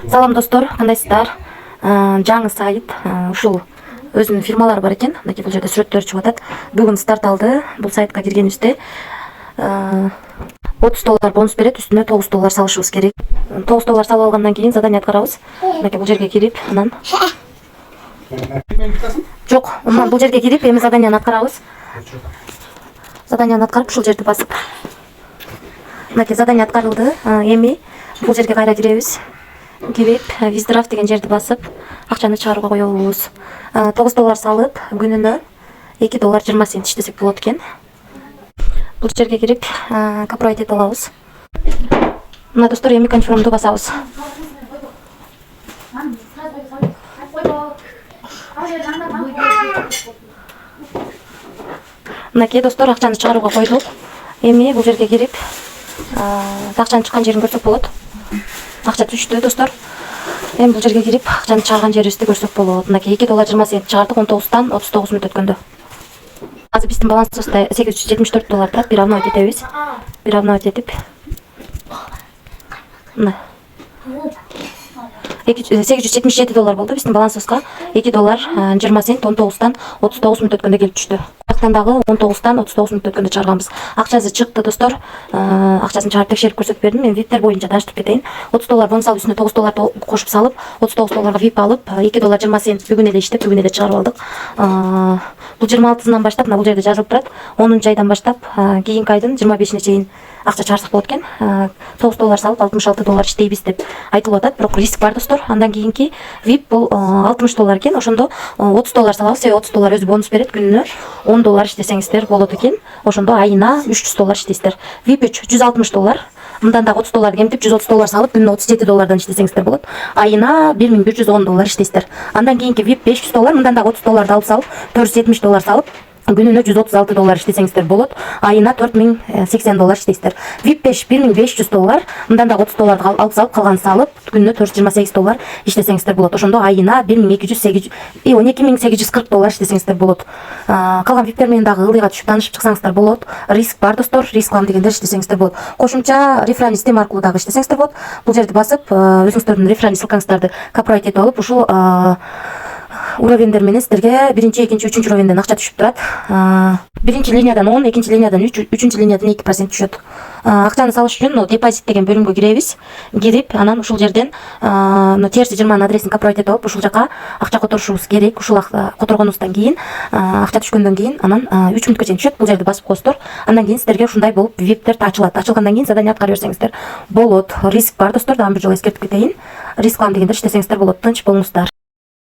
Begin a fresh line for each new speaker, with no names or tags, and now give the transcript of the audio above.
Салам достор, кандайсыздар? Жаңы сайт, ушул өзүнүн фирмалары бар экен. Мынакей бул жерде сүрөттөр чыгып атат. Бүгүн старт алды. Бул сайтка киргенибизде $30 бонус берет, үстүнө $9 салышыбыз керек. $9 салып алгандан кийин задание аткарабыз. Мынакей бул жерге кирип, анан жок, бул жерге кирип, эми заданияны аткарабыз. Заданияны аткарып, ушул жерди басып. Мынакей задание аткарылды. Эми бул жерге кайра киребиз. Кирип, виздрафт деген жерди басып, акчаны чыгарууга коебуз. $9 салып, күнүнө $2.20 иштесек болот экен. Бул жерге кирип, копирайт эте алабыз. Мына достор, эми конфирмду басабыз. Мынакей достор, акчаны чыгарууга койдук. Эми бул жерге кирип, акчанын чыккан жерин көрсөк болот. Акча түштү достор. Эми бул жерге кирип, акчаны чыгарган жерибизди көрсөк болот. Мынакей $2.20 чыгардык 19-тан 39 мүнөт өткөндө. Азыр биздин балансыбызда $874 турат. Бир обновить этебиз. Бир обновить этип. Мына. $877 болду биздин балансыбызга. $2.20 19-тан 39 мүнөт өткөндө келип түштү. Актан дагы 19-тан 39 мүнөт өткөндө чыгарганбыз. Акчасы чыкты достор. Акчасын чыгарып текшерип көрсөтүп бердим. Мен виптер боюнча таштырып кетейин. $30 бонус алып, үстүнө $9 кошуп салып, $39 вип алып, $2.20 бүгүн эле иштеп, бүгүн эле чыгарып алдык. Бул 26-сынан баштап, мына бул жерде жазылып турат. 10-нчу айдан баштап, кийинки айдын 25-ине чейин акча чыгарсак болот экен. $9 салып, $66 иштейбиз деп айтылып атат. Бирок риск бар достор. Андан кийинки вип бул $60 экен. Ошондо $30 салабыз, себеби $30 өзү бонус берет. Күнүнө $10 иштесеңиздер болот экен. Ошондо айына $300 иштейсиздер. Вип 3 $160. Мындан дагы $30 кемтип $130 салып, күнүнө $37 иштесеңиздер болот. Айына $1110 иштейсиздер. Андан кийинки вип $500, мындан дагы $30 алып салып, $470 салып, күнүнө $136 иштесеңиздер болот. Айына $4080 иштейсиздер. Вип 5 $1500, мындан дагы $30 алып салып, калган салып, күнүнө $428 иштесеңиздер болот. Ошондо айына $12840 иштесеңиздер болот. Калган виптер менен дагы ылдыйга түшүп таанышып чыксаңыздар болот. Риск бар достор, риск алам дегендер иштесеңиздер болот. Кошумча реферальный система аркылуу дагы иштесеңиздер болот. Бул жерди басып, өзүңүздөрдүн реферальный ссылкаңыздарды копирайт этип алып, ушул уровендер менен сиздерге 1-чи, 2-чи, 3-чү уровенден акча түшүп турат. 1-чи линиядан 10, 2-чи линиядан 3, 3-чү линиядан 2% түшөт. Акчаны салыш үчүн депозит деген бөлүмгө киребиз. Кирип, анан ушул жерден TRC20 адресин копирайт этип алып, ушул жака акча которушубуз керек. Ушул которгонубуздан кийин, акча түшкөндөн кийин, анан 3 мүнөткө чейин түшөт. Бул жерди басып коесуздар. Андан кийин сиздерге ушундай болуп виптер ачылат. Ачылгандан кийин задание аткара берсеңиздер болот. Риск бар достор, дагы бир жолу эскертип кетейин. Риск алам дегендер иштесеңиздер болот. Тынч болуңуздар.